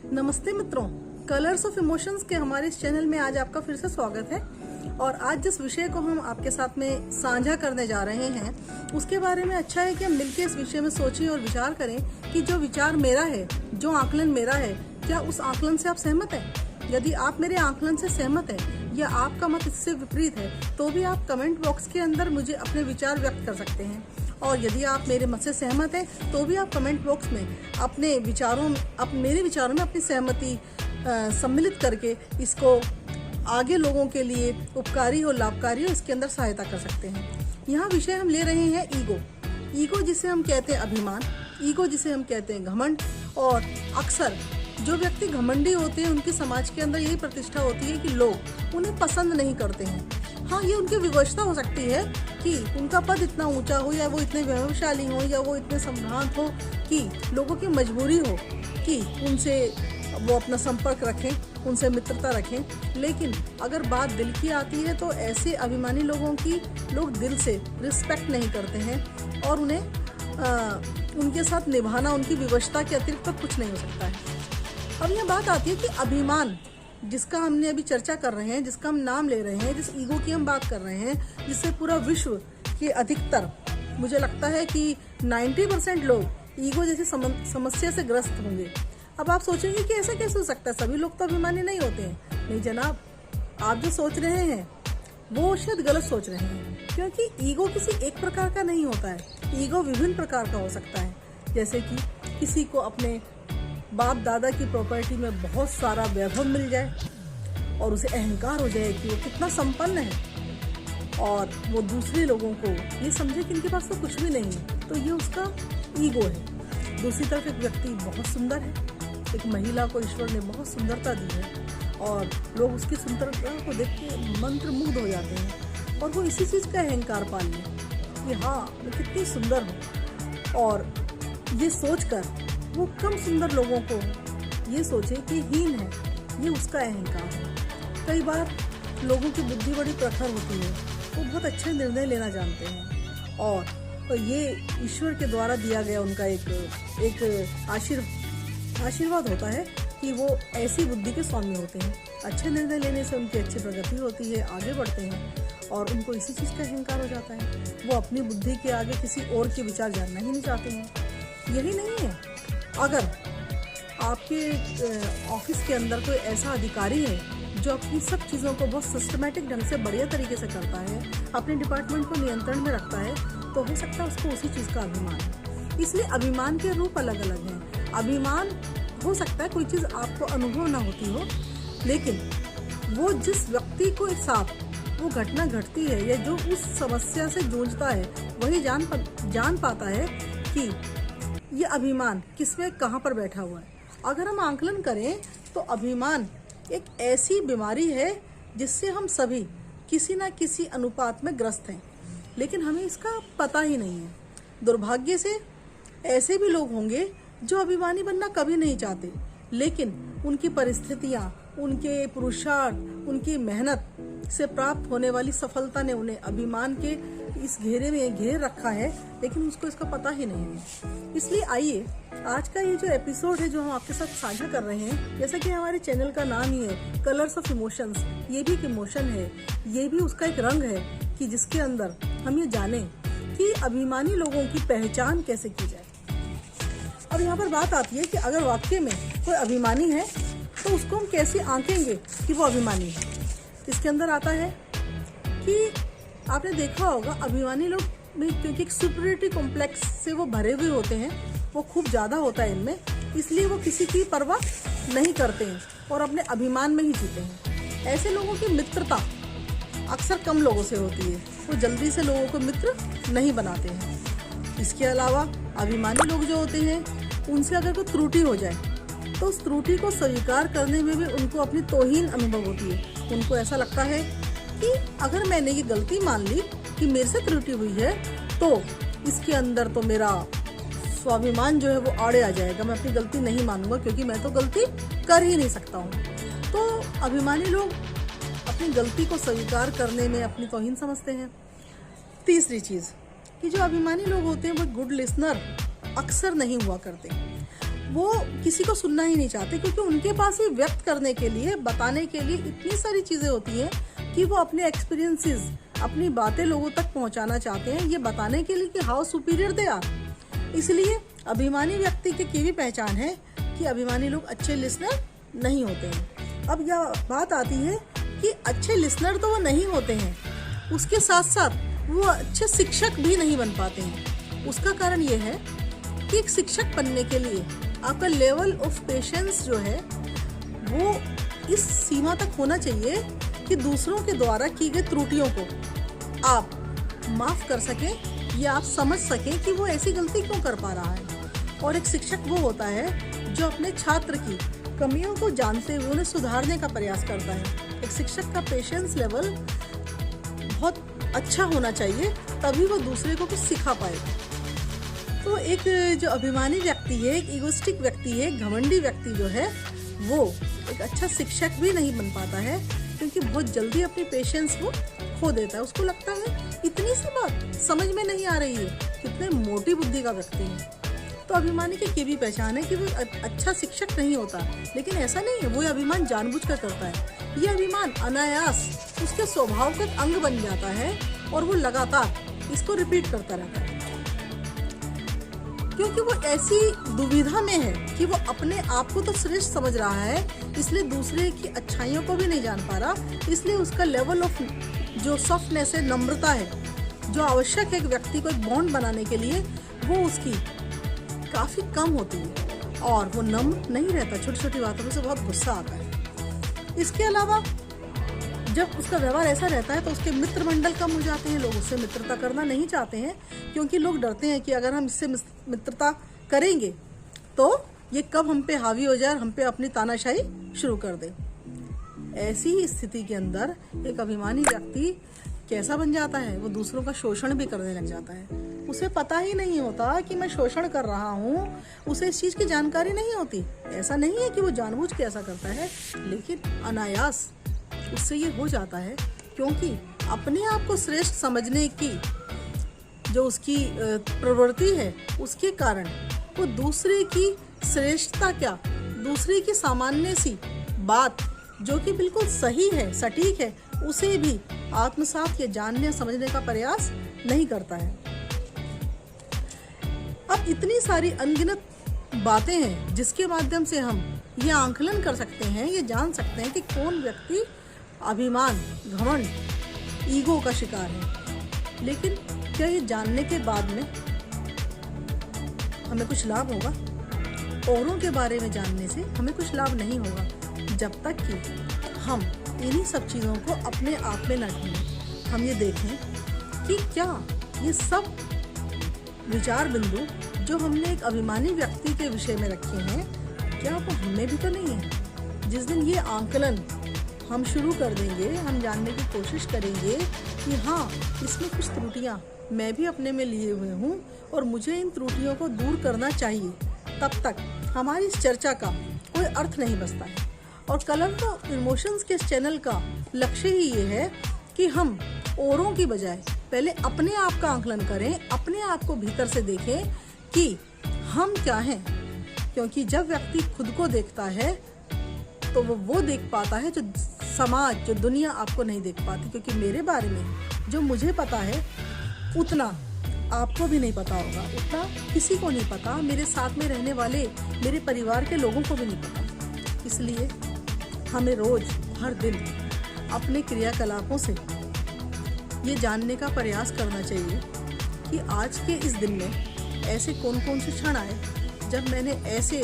नमस्ते मित्रों, colours of emotions के हमारे इस चैनल में आज आपका फिर से स्वागत है। और आज जिस विषय को हम आपके साथ में साझा करने जा रहे हैं उसके बारे में अच्छा है कि हम मिलकर इस विषय में सोचें और विचार करें कि जो विचार मेरा है, जो आकलन मेरा है, क्या उस आकलन से आप सहमत हैं? यदि आप मेरे आकलन से सहमत हैं या आपका मत इससे विपरीत है तो भी आप कमेंट बॉक्स के अंदर मुझे अपने विचार व्यक्त कर सकते हैं। और यदि आप मेरे मत से सहमत हैं तो भी आप कमेंट बॉक्स में अपने विचारों मेरे विचारों में अपनी सहमति सम्मिलित करके इसको आगे लोगों के लिए उपकारी और लाभकारी हो इसके अंदर सहायता कर सकते हैं। यहाँ विषय हम ले रहे हैं ईगो जिसे हम कहते हैं अभिमान, ईगो जिसे हम कहते हैं घमंड। और अक्सर जो व्यक्ति घमंडी होते हैं उनकी समाज के अंदर यही प्रतिष्ठा होती है कि लोग उन्हें पसंद नहीं करते हैं। हाँ, ये उनकी विवशता हो सकती है कि उनका पद इतना ऊंचा हो या वो इतने वैभवशाली हो या वो इतने संभ्रांत हो कि लोगों की मजबूरी हो कि उनसे वो अपना संपर्क रखें, उनसे मित्रता रखें। लेकिन अगर बात दिल की आती है तो ऐसे अभिमानी लोगों की लोग दिल से रिस्पेक्ट नहीं करते हैं और उन्हें उनके साथ निभाना उनकी विवशता के अतिरिक्त तो कुछ नहीं हो सकता है। अब यह बात आती है कि अभिमान जिसका हमने अभी चर्चा कर रहे हैं, जिसका हम नाम ले रहे हैं, जिस ईगो की हम बात कर रहे हैं, जिससे पूरा विश्व के अधिकतर, मुझे लगता है कि 90% लोग ईगो जैसी समस्या से ग्रस्त होंगे। अब आप सोचेंगे कि ऐसा कैसे हो सकता है, सभी लोग तो अभिमानी नहीं होते हैं। नहीं जनाब, आप जो सोच रहे हैं वो शायद गलत सोच रहे हैं, क्योंकि ईगो किसी एक प्रकार का नहीं होता है। ईगो विभिन्न प्रकार का हो सकता है। जैसे कि किसी को अपने बाप दादा की प्रॉपर्टी में बहुत सारा वैभव मिल जाए और उसे अहंकार हो जाए कि वो कितना संपन्न है और वो दूसरे लोगों को ये समझे कि इनके पास तो कुछ भी नहीं है, तो ये उसका ईगो है। दूसरी तरफ एक व्यक्ति बहुत सुंदर है, एक महिला को ईश्वर ने बहुत सुंदरता दी है और लोग उसकी सुंदरता को देख के मंत्रमुग्ध हो जाते हैं और वो इसी चीज़ का अहंकार पाल ले कि हाँ मैं कितनी सुंदर हूँ। और ये सोचकर वो कम सुंदर लोगों को ये सोचे कि हीन है, ये उसका अहंकार है। कई बार लोगों की बुद्धि बड़ी प्रखर होती है, वो बहुत अच्छे निर्णय लेना जानते हैं और ये ईश्वर के द्वारा दिया गया उनका एक आशीर्वाद होता है कि वो ऐसी बुद्धि के स्वामी होते हैं। अच्छे निर्णय लेने से उनकी अच्छी प्रगति होती है, आगे बढ़ते हैं और उनको इसी चीज़ का अहंकार हो जाता है। वो अपनी बुद्धि के आगे किसी और के विचार जानना ही नहीं चाहते हैं। यही नहीं है, अगर आपके ऑफिस के अंदर कोई ऐसा अधिकारी है जो अपनी सब चीज़ों को बहुत सिस्टमेटिक ढंग से बढ़िया तरीके से करता है, अपने डिपार्टमेंट को नियंत्रण में रखता है, तो हो सकता है उसको उसी चीज़ का अभिमान है। इसलिए अभिमान के रूप अलग अलग हैं। अभिमान हो सकता है कोई चीज़ आपको अनुभव ना होती हो, लेकिन वो जिस व्यक्ति को साथ वो घटना घटती है या जो उस समस्या से जूझता है वही जान पाता है कि ये अभिमान किसमें कहाँ पर बैठा हुआ है। अगर हम आकलन करें तो अभिमान एक ऐसी बीमारी है जिससे हम सभी किसी न किसी अनुपात में ग्रस्त हैं, लेकिन हमें इसका पता ही नहीं है। दुर्भाग्य से ऐसे भी लोग होंगे जो अभिमानी बनना कभी नहीं चाहते, लेकिन उनकी परिस्थितियाँ, उनके पुरुषार्थ, उनकी मेहनत से प्राप्त होने वाली सफलता ने उन्हें अभिमान के इस घेरे में घेर रखा है, लेकिन उसको इसका पता ही नहीं है। इसलिए आइए आज का ये जो एपिसोड है जो हम आपके साथ साझा कर रहे हैं, जैसा कि हमारे चैनल का नाम ही है कलर्स ऑफ इमोशंस, ये भी एक इमोशन है, ये भी उसका एक रंग है कि जिसके अंदर हम ये जाने कि अभिमानी लोगों की पहचान कैसे की जाए। अब यहाँ पर बात आती है कि अगर वाकई में कोई अभिमानी है तो उसको हम कैसे आंकेंगे कि वो अभिमानी है। इसके अंदर आता है कि आपने देखा होगा अभिमानी लोग में क्योंकि एक सुपीरियरिटी कॉम्प्लेक्स से वो भरे हुए होते हैं, वो खूब ज़्यादा होता है इनमें, इसलिए वो किसी की परवाह नहीं करते हैं और अपने अभिमान में ही जीते हैं। ऐसे लोगों की मित्रता अक्सर कम लोगों से होती है, वो जल्दी से लोगों को मित्र नहीं बनाते हैं। इसके अलावा अभिमानी लोग जो होते हैं उनसे अगर कोई त्रुटि हो जाए तो उस त्रुटि को स्वीकार करने में भी उनको अपनी तौहीन अनुभव होती है। उनको ऐसा लगता है कि अगर मैंने ये गलती मान ली कि मेरे से त्रुटि हुई है तो इसके अंदर तो मेरा स्वाभिमान जो है वो आड़े आ जाएगा, मैं अपनी गलती नहीं मानूंगा क्योंकि मैं तो गलती कर ही नहीं सकता हूँ। तो अभिमानी लोग अपनी गलती को स्वीकार करने में अपनी तौहीन समझते हैं। तीसरी चीज़ कि जो अभिमानी लोग होते हैं वो गुड लिसनर अक्सर नहीं हुआ करते। वो किसी को सुनना ही नहीं चाहते, क्योंकि उनके पास ही व्यक्त करने के लिए, बताने के लिए इतनी सारी चीज़ें होती हैं कि वो अपने एक्सपीरियंसेस, अपनी बातें लोगों तक पहुंचाना चाहते हैं, ये बताने के लिए कि हाउ सुपीरियर दे आर। इसलिए अभिमानी व्यक्ति की भी पहचान है कि अभिमानी लोग अच्छे लिसनर नहीं होते हैं। अब यह बात आती है कि अच्छे लिसनर तो वो नहीं होते हैं, उसके साथ साथ वो अच्छे शिक्षक भी नहीं बन पाते हैं। उसका कारण ये है कि एक शिक्षक बनने के लिए आपका लेवल ऑफ पेशेंस जो है वो इस सीमा तक होना चाहिए कि दूसरों के द्वारा की गई त्रुटियों को आप माफ़ कर सकें या आप समझ सकें कि वो ऐसी गलती क्यों कर पा रहा है। और एक शिक्षक वो होता है जो अपने छात्र की कमियों को जानते हुए उन्हें सुधारने का प्रयास करता है। एक शिक्षक का पेशेंस लेवल बहुत अच्छा होना चाहिए, तभी वो दूसरे को कुछ सिखा पाएगा। तो एक जो अभिमानी व्यक्ति है, एक इगोस्टिक व्यक्ति है, एक घमंडी व्यक्ति जो है वो एक अच्छा शिक्षक भी नहीं बन पाता है, क्योंकि बहुत जल्दी अपनी पेशेंस वो खो देता है। उसको लगता है इतनी सी बात समझ में नहीं आ रही है, कितने मोटी बुद्धि का व्यक्ति है। तो अभिमानी की भी पहचान है कि वो अच्छा शिक्षक नहीं होता, लेकिन ऐसा नहीं है, वो ये अभिमान जानबूझकर करता है। ये अभिमान अनायास उसके स्वभाव का एक अंग बन जाता है और वो लगातार इसको रिपीट करता रहता है, क्योंकि वो ऐसी दुविधा में है कि वो अपने आप को तो श्रेष्ठ समझ रहा है, इसलिए दूसरे की अच्छाइयों को भी नहीं जान पा रहा। इसलिए उसका लेवल ऑफ जो सॉफ्टनेस है, नम्रता है, जो आवश्यक है एक व्यक्ति को एक बॉन्ड बनाने के लिए, वो उसकी काफ़ी कम होती है और वो नम्र नहीं रहता। छोटी छोटी बातों में से बहुत गुस्सा आता है। इसके अलावा जब उसका व्यवहार ऐसा रहता है तो उसके मित्र मंडल कम हो जाते हैं, लोग उससे मित्रता करना नहीं चाहते हैं, क्योंकि लोग डरते हैं कि अगर हम इससे मित्रता करेंगे तो ये कब हम पे हावी हो जाए और हम पे अपनी तानाशाही शुरू कर दे। ऐसी ही स्थिति के अंदर एक अभिमानी व्यक्ति कैसा बन जाता है, वो दूसरों का शोषण भी करने लग जाता है। उसे पता ही नहीं होता कि मैं शोषण कर रहा हूँ, उसे इस चीज़ की जानकारी नहीं होती। ऐसा नहीं है कि वो जानबूझ के ऐसा करता है, लेकिन अनायास उससे ये हो जाता है, क्योंकि अपने आप को श्रेष्ठ समझने की जो उसकी प्रवृत्ति है, उसके कारण वो दूसरे की श्रेष्ठता क्या, दूसरे की सामान्य सी बात जो कि बिल्कुल सही है, सटीक है, उसे भी आत्मसात या जानने समझने का प्रयास नहीं करता है। अब इतनी सारी अनगिनत बातें हैं जिसके माध्यम से हम ये आंकलन कर सकते हैं, ये जान सकते हैं कि कौन व्यक्ति अभिमान, घमंड, ईगो का शिकार है। लेकिन क्या ये जानने के बाद में हमें कुछ लाभ होगा? औरों के बारे में जानने से हमें कुछ लाभ नहीं होगा, जब तक कि हम इन्हीं सब चीज़ों को अपने आप में न ढूंढें। हम ये देखें कि क्या ये सब विचार बिंदु जो हमने एक अभिमानी व्यक्ति के विषय में रखे हैं, क्या वो हमें भी तो नहीं है? जिस दिन ये आंकलन हम शुरू कर देंगे, हम जानने की कोशिश करेंगे कि हाँ, इसमें कुछ त्रुटियाँ मैं भी अपने में लिए हुए हूँ और मुझे इन त्रुटियों को दूर करना चाहिए, तब तक हमारी इस चर्चा का कोई अर्थ नहीं बचता है। और कलर ऑफ इमोशंस के इस चैनल का लक्ष्य ही ये है कि हम औरों की बजाय पहले अपने आप का आंकलन करें, अपने आप को भीतर से देखें कि हम क्या हैं। क्योंकि जब व्यक्ति खुद को देखता है तो वो देख पाता है जो समाज, जो दुनिया आपको नहीं देख पाती। क्योंकि मेरे बारे में जो मुझे पता है उतना आपको भी नहीं पता होगा, उतना किसी को नहीं पता, मेरे साथ में रहने वाले मेरे परिवार के लोगों को भी नहीं पता। इसलिए हमें रोज, हर दिन अपने क्रियाकलापों से ये जानने का प्रयास करना चाहिए कि आज के इस दिन में ऐसे कौन कौन से क्षण आए जब मैंने ऐसे